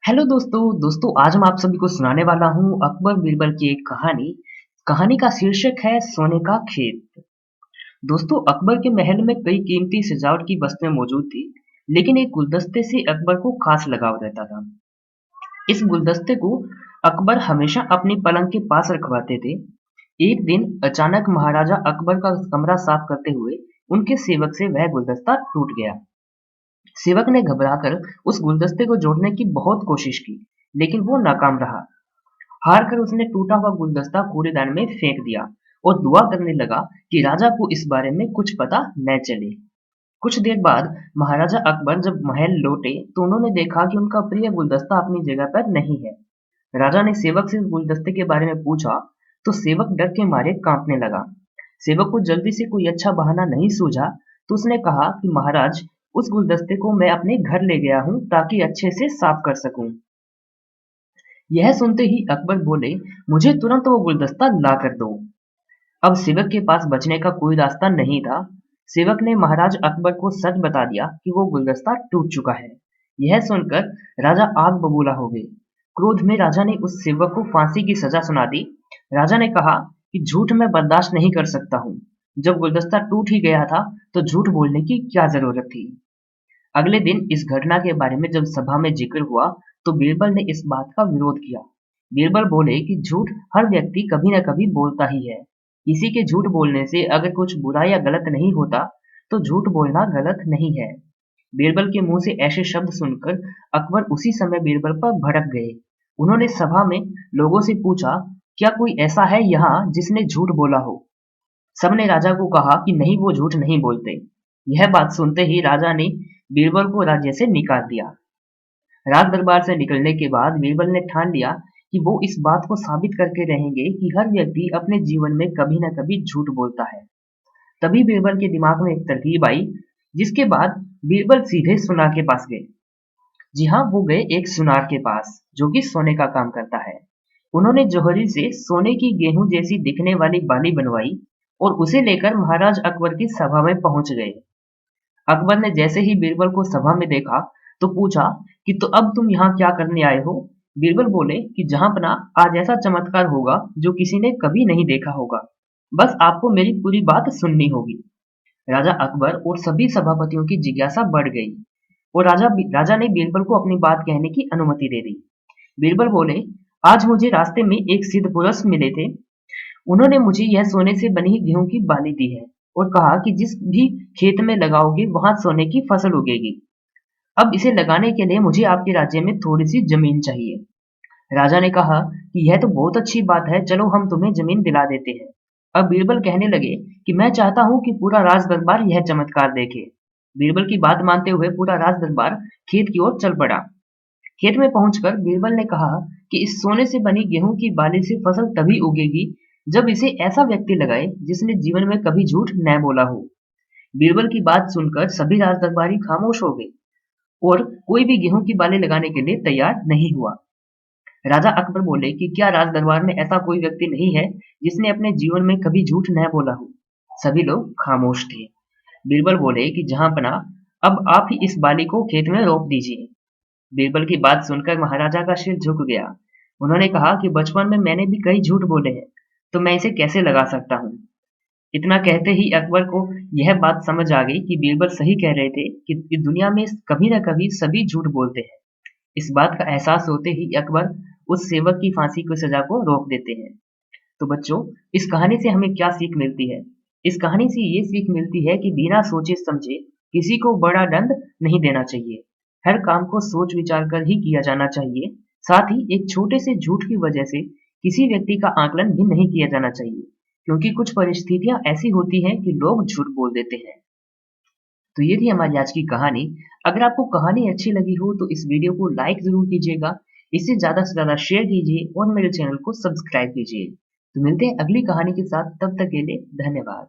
Hello दोस्तों आज मैं आप सभी को सुनाने वाला हूँ अकबर बीरबल की एक कहानी। कहानी का शीर्षक है सोने का खेत। दोस्तों, अकबर के महल में कई कीमती सजावट की वस्तुएं मौजूद थी, लेकिन एक गुलदस्ते से अकबर को खास लगाव रहता था। इस गुलदस्ते को अकबर हमेशा अपनी पलंग के पास रखवाते थे। एक दिन अचानक महाराजा अकबर का कमरा साफ करते हुए उनके सेवक से वह गुलदस्ता टूट गया। सेवक ने घबराकर उस गुलदस्ते को जोड़ने की बहुत कोशिश की, लेकिन वो नाकाम रहा। हार कर उसने टूटा हुआ गुलदस्ता कूड़ेदान में फेंक दिया और दुआ करने लगा कि राजा को इस बारे में कुछ पता न चले। कुछ देर बाद महाराजा अकबर जब महल लौटे तो उन्होंने देखा कि उनका प्रिय गुलदस्ता अपनी जगह पर नहीं है। राजा ने सेवक से गुलदस्ते के बारे में पूछा तो सेवक डर के मारे कांपने लगा। सेवक को जल्दी से कोई अच्छा बहाना नहीं सूझा तो उसने कहा कि महाराज, उस गुलदस्ते को मैं अपने घर ले गया हूँ ताकि अच्छे से साफ कर सकूं। यह सुनते ही अकबर बोले, मुझे तुरंत वो गुलदस्ता ला कर दो। अब सेवक के पास बचने का कोई रास्ता नहीं था। सेवक ने महाराज अकबर को सच बता दिया कि वो गुलदस्ता टूट चुका है। यह सुनकर राजा आग बबूला हो गए। क्रोध में राजा ने उस सेवक को फांसी की सजा सुना दी। राजा ने कहा कि झूठ मैं बर्दाश्त नहीं कर सकता हूँ। जब गुलदस्ता टूट ही गया था तो झूठ बोलने की क्या जरूरत थी। अगले दिन इस घटना के बारे में जब सभा में जिक्र हुआ तो बीरबल ने इस बात का विरोध किया। बीरबल बोले कि झूठ हर व्यक्ति कभी न कभी बोलता ही है। किसी के झूठ बोलने से अगर कुछ बुरा या गलत नहीं होता तो झूठ बोलना गलत नहीं है। बीरबल के मुंह से ऐसे शब्द सुनकर अकबर उसी समय बीरबल पर भड़क गए। उन्होंने सभा में लोगों से पूछा, क्या कोई ऐसा है यहाँ जिसने झूठ बोला हो। सबने राजा को कहा कि नहीं, वो झूठ नहीं बोलते। यह बात सुनते ही राजा ने बीरबल को राज्य से निकाल दिया। राज दरबार से निकलने के बाद बीरबल ने ठान लिया कि वो इस बात को साबित करके रहेंगे कि हर व्यक्ति अपने जीवन में कभी न कभी झूठ बोलता है। तभी बीरबल के दिमाग में एक तरकीब आई, जिसके बाद बीरबल सीधे सुनार के पास गए। जी हाँ, वो गए एक सुनार के पास जो कि सोने का काम करता है। उन्होंने जौहरी से सोने की गेहूं जैसी दिखने वाली बाली बनवाई और उसे लेकर महाराज अकबर की सभा में पहुंच गए। अकबर ने जैसे ही बीरबल को सभा में देखा तो पूछा कि तो अब तुम यहाँ क्या करने आए हो। बीरबल बोले कि जहांपना, आज ऐसा चमत्कार होगा जो किसी ने कभी नहीं देखा होगा। बस आपको मेरी पूरी बात सुननी होगी। राजा अकबर और सभी सभापतियों की जिज्ञासा बढ़ गई और राजा ने बीरबल को अपनी बात कहने की अनुमति दे दी। बीरबल बोले, आज मुझे रास्ते में एक सिद्ध पुरुष मिले थे। उन्होंने मुझे यह सोने से बनी गेहूं की बाली दी है और कहा कि जिस भी खेत में लगाओगे वहां सोने की फसल उगेगी। अब इसे लगाने के लिए मुझे आपके राज्य में थोड़ी सी जमीन चाहिए। राजा ने कहा कि यह तो बहुत अच्छी बात है, चलो हम तुम्हें जमीन दिला देते हैं। अब बीरबल कहने लगे कि मैं चाहता हूं कि पूरा राज दरबार यह चमत्कार देखे। बीरबल की बात मानते हुए पूरा राज दरबार खेत की ओर चल पड़ा। खेत में पहुंचकर बीरबल ने कहा कि इस सोने से बनी गेहूं की बाली से फसल तभी उगेगी जब इसे ऐसा व्यक्ति लगाए जिसने जीवन में कभी झूठ न बोला हो। बीरबल की बात सुनकर सभी राज दरबारी खामोश हो गए और कोई भी गेहूं की बाली लगाने के लिए तैयार नहीं हुआ। राजा अकबर बोले कि क्या राज दरबार में ऐसा कोई व्यक्ति नहीं है जिसने अपने जीवन में कभी झूठ न बोला हो। सभी लोग खामोश थे। बीरबल बोले कि जहांपना, अब आप ही इस बाली को खेत में रोप दीजिए। बीरबल की बात सुनकर महाराजा का सिर झुक गया। उन्होंने कहा कि बचपन में मैंने भी कई झूठ बोले हैं, तो मैं इसे कैसे लगा सकता हूँ। इतना कहते ही अकबर को यह बात समझ आ गई कि बीरबल सही कह रहे थे कि इस दुनिया में कभी न कभी सभी झूठ बोलते हैं। इस बात का एहसास होते ही अकबर उस सेवक की फांसी की सजा को रोक देते हैं। तो बच्चों, इस कहानी से हमें क्या सीख मिलती है? इस कहानी से ये सीख मिलती है कि बिना सोचे समझे किसी को बड़ा दंड नहीं देना चाहिए। हर काम को सोच विचार कर ही किया जाना चाहिए। साथ ही एक छोटे से झूठ की वजह से किसी व्यक्ति का आकलन भी नहीं किया जाना चाहिए, क्योंकि कुछ परिस्थितियां ऐसी होती हैं कि लोग झूठ बोल देते हैं। तो ये थी हमारी आज की कहानी। अगर आपको कहानी अच्छी लगी हो तो इस वीडियो को लाइक जरूर कीजिएगा, इसे ज्यादा से ज्यादा शेयर कीजिए और मेरे चैनल को सब्सक्राइब कीजिए। तो मिलते हैं अगली कहानी के साथ, तब तक के लिए धन्यवाद।